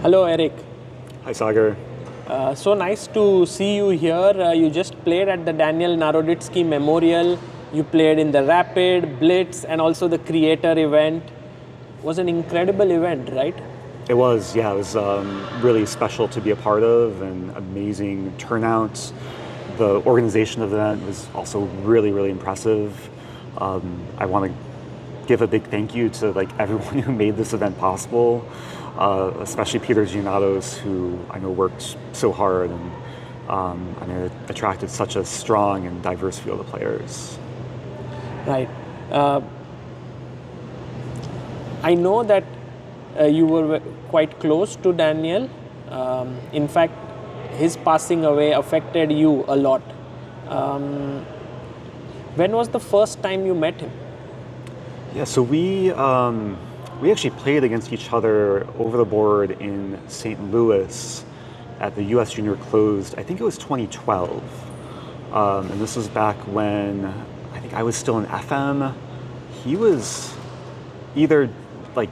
Hello, Eric. Hi, Sagar. So nice to see you here. You just played at the Daniel Naroditsky Memorial. You played in the Rapid, Blitz, and also the Creator event. It was an incredible event, right? It was, yeah, it was really special to be a part of, and amazing turnout. The organization of the event was also really, really impressive. I want to give a big thank you to everyone who made this event possible, especially Peter Giannatos, who I know worked so hard and it attracted such a strong and diverse field of players. Right. I know that you were quite close to Daniel. In fact, his passing away affected you a lot. When was the first time you met him? Yeah, so we actually played against each other over the board in St. Louis at the U.S. Junior Closed. I think it was 2012, and this was back when I think I was still in FM. He was either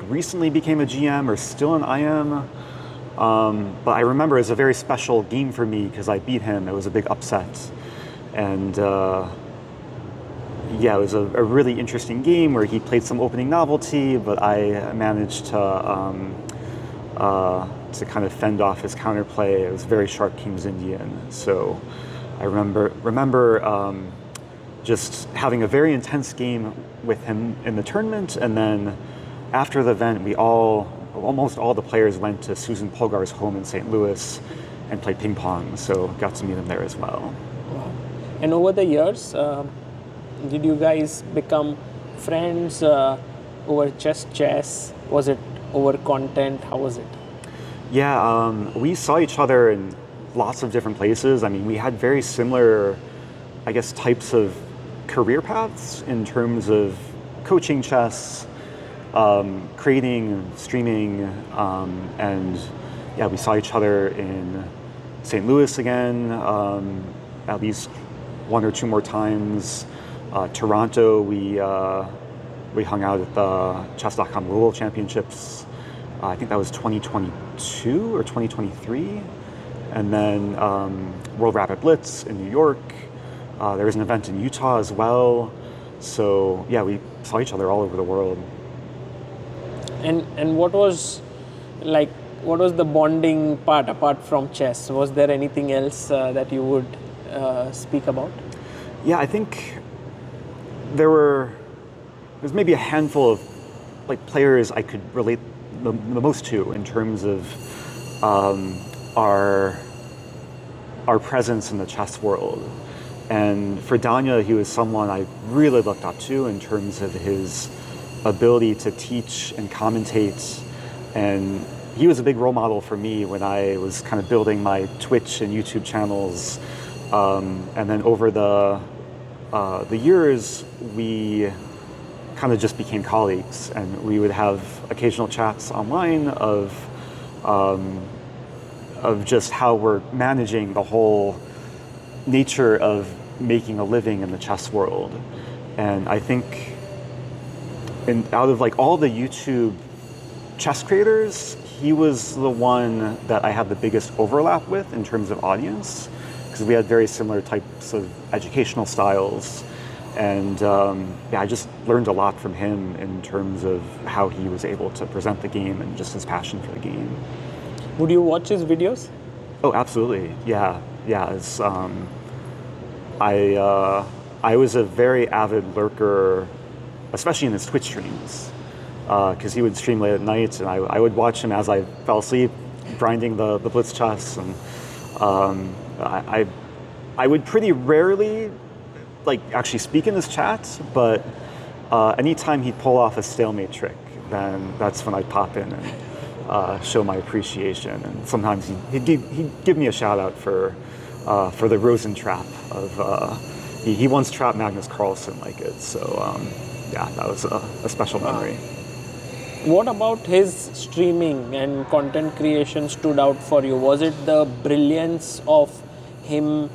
recently became a GM or still in IM. But I remember it was a very special game for me because I beat him. It was a big upset, and yeah, it was a really interesting game where he played some opening novelty, but I managed to kind of fend off his counterplay. It was very sharp King's Indian. So I remember just having a very intense game with him in the tournament, and then after the event, almost all the players went to Susan Polgar's home in St. Louis and played ping pong. So got to meet him there as well. Wow. And over the years, did you guys become friends over chess? Was it over content? How was it? Yeah, we saw each other in lots of different places. I mean, we had very similar, I guess, types of career paths in terms of coaching chess, creating, streaming, and yeah, we saw each other in St. Louis again, at least one or two more times. Toronto, we hung out at the Chess.com World Championships. I think that was 2022 or 2023. And then World Rapid Blitz in New York. There was an event in Utah as well. So yeah, we saw each other all over the world. And what was the bonding part apart from chess? Was there anything else that you would speak about? Yeah, I think there's maybe a handful of players I could relate the most to in terms of our presence in the chess world. And for Daniel, he was someone I really looked up to in terms of his ability to teach and commentate, and he was a big role model for me when I was kind of building my Twitch and YouTube channels. And then over the years, we kind of just became colleagues, and we would have occasional chats online of just how we're managing the whole nature of making a living in the chess world. And I think out of all the YouTube chess creators, he was the one that I had the biggest overlap with in terms of audience, because we had very similar types of educational styles. And yeah, I just learned a lot from him in terms of how he was able to present the game and just his passion for the game. Would you watch his videos? Oh, absolutely. Yeah. It's, I was a very avid lurker, especially in his Twitch streams, because he would stream late at night, and I would watch him as I fell asleep, grinding the Blitz chess, and I would pretty rarely actually speak in his chat, but anytime he'd pull off a stalemate trick, then that's when I'd pop in and show my appreciation. And sometimes he'd give me a shout out for the Rosen trap he once trapped Magnus Carlsen like it. So yeah, that was a special memory. What about his streaming and content creation stood out for you? Was it the brilliance of him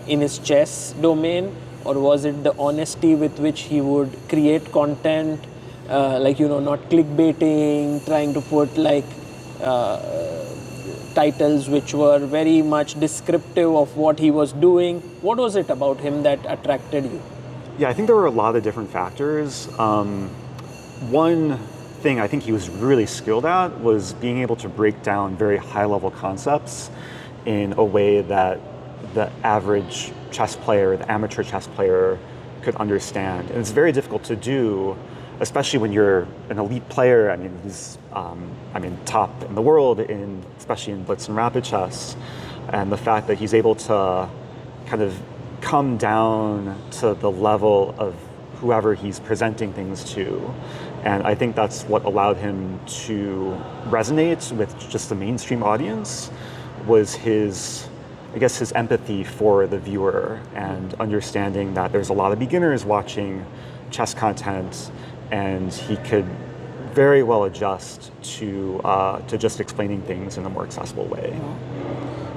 in his chess domain, or was it the honesty with which he would create content, not clickbaiting, trying to put titles which were very much descriptive of what he was doing. What was it about him that attracted you? Yeah, I think there were a lot of different factors. One thing I think he was really skilled at was being able to break down very high-level concepts in a way that the average chess player, the amateur chess player, could understand. And it's very difficult to do, especially when you're an elite player. I mean, he's top in the world, especially in blitz and rapid chess. And the fact that he's able to kind of come down to the level of whoever he's presenting things to. And I think that's what allowed him to resonate with just the mainstream audience, was his empathy for the viewer and understanding that there's a lot of beginners watching chess content, and he could very well adjust to just explaining things in a more accessible way.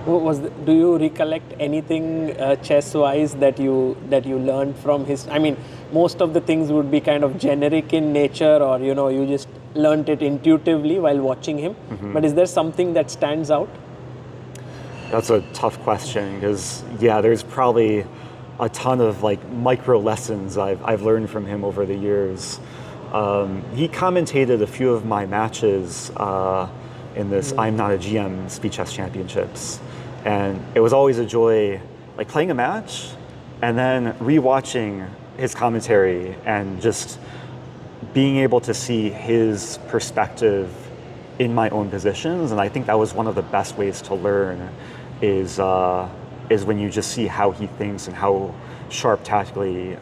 Do you recollect anything chess-wise that you learned from his? I mean, most of the things would be kind of generic in nature, or you just learned it intuitively while watching him. Mm-hmm. But is there something that stands out? That's a tough question, because there's probably a ton of micro lessons I've learned from him over the years. He commentated a few of my matches in this I'm Not a GM Speed Chess Championships, and it was always a joy playing a match and then rewatching his commentary and just being able to see his perspective in my own positions. And I think that was one of the best ways to learn, is when you just see how he thinks and how sharp tactically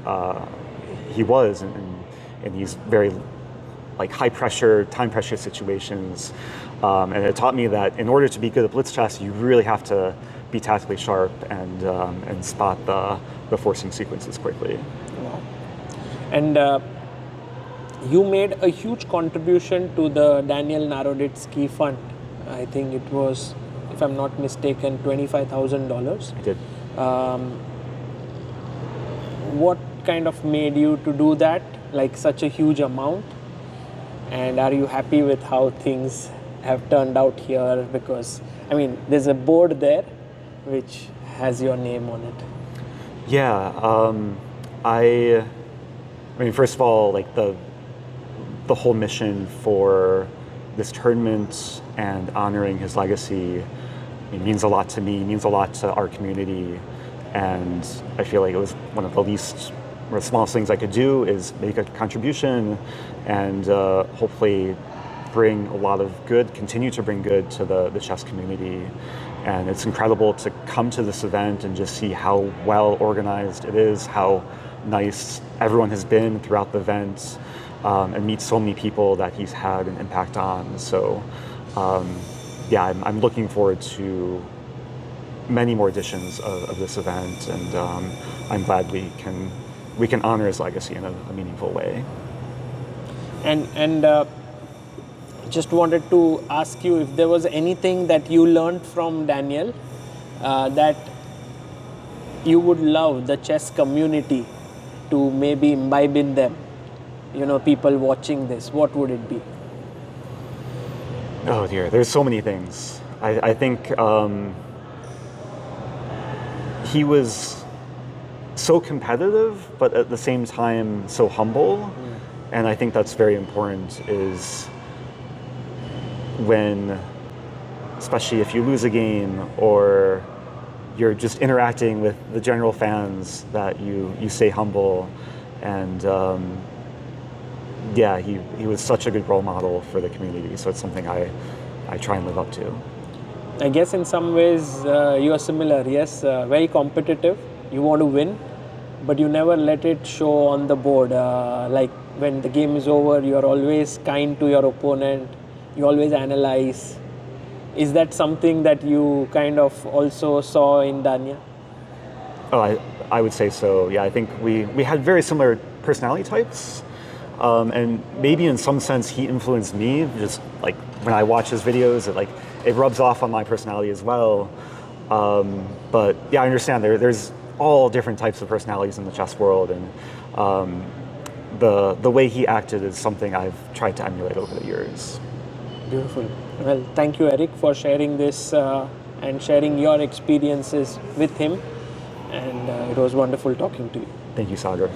he was in these very high pressure, time pressure situations. And it taught me that in order to be good at blitz chess, you really have to be tactically sharp and spot the forcing sequences quickly. Wow. And you made a huge contribution to the Daniel Naroditsky fund. I think it was, if I'm not mistaken, $25,000. I did. What kind of made you to do that, such a huge amount? And are you happy with how things have turned out here? Because, I mean, there's a board there which has your name on it. Yeah. I mean, first of all, the whole mission for this tournament and honoring his legacy, it means a lot to me, means a lot to our community. And I feel like it was one of the smallest things I could do is make a contribution and hopefully bring a lot of good, continue to bring good to the chess community. And it's incredible to come to this event and just see how well organized it is, how nice everyone has been throughout the event, and meet so many people that he's had an impact on. So I'm looking forward to many more editions of this event, and I'm glad we can honor his legacy in a meaningful way. And just wanted to ask you if there was anything that you learned from Daniel that you would love the chess community to maybe imbibe in them, people watching this. What would it be? Oh dear, there's so many things. I think he was so competitive, but at the same time so humble. And I think that's very important, is when, especially if you lose a game or you're just interacting with the general fans, that you stay humble. And he was such a good role model for the community. So it's something I try and live up to. I guess in some ways you are similar. Yes, very competitive. You want to win, but you never let it show on the board. When the game is over, you are always kind to your opponent. You always analyze. Is that something that you kind of also saw in Dania? Oh, I would say so. Yeah, I think we had very similar personality types. And maybe in some sense he influenced me, just when I watch his videos, it rubs off on my personality as well. But yeah, I understand there's all different types of personalities in the chess world, and the way he acted is something I've tried to emulate over the years. Beautiful. Well, thank you, Eric, for sharing this and sharing your experiences with him. And it was wonderful talking to you. Thank you, Sagar.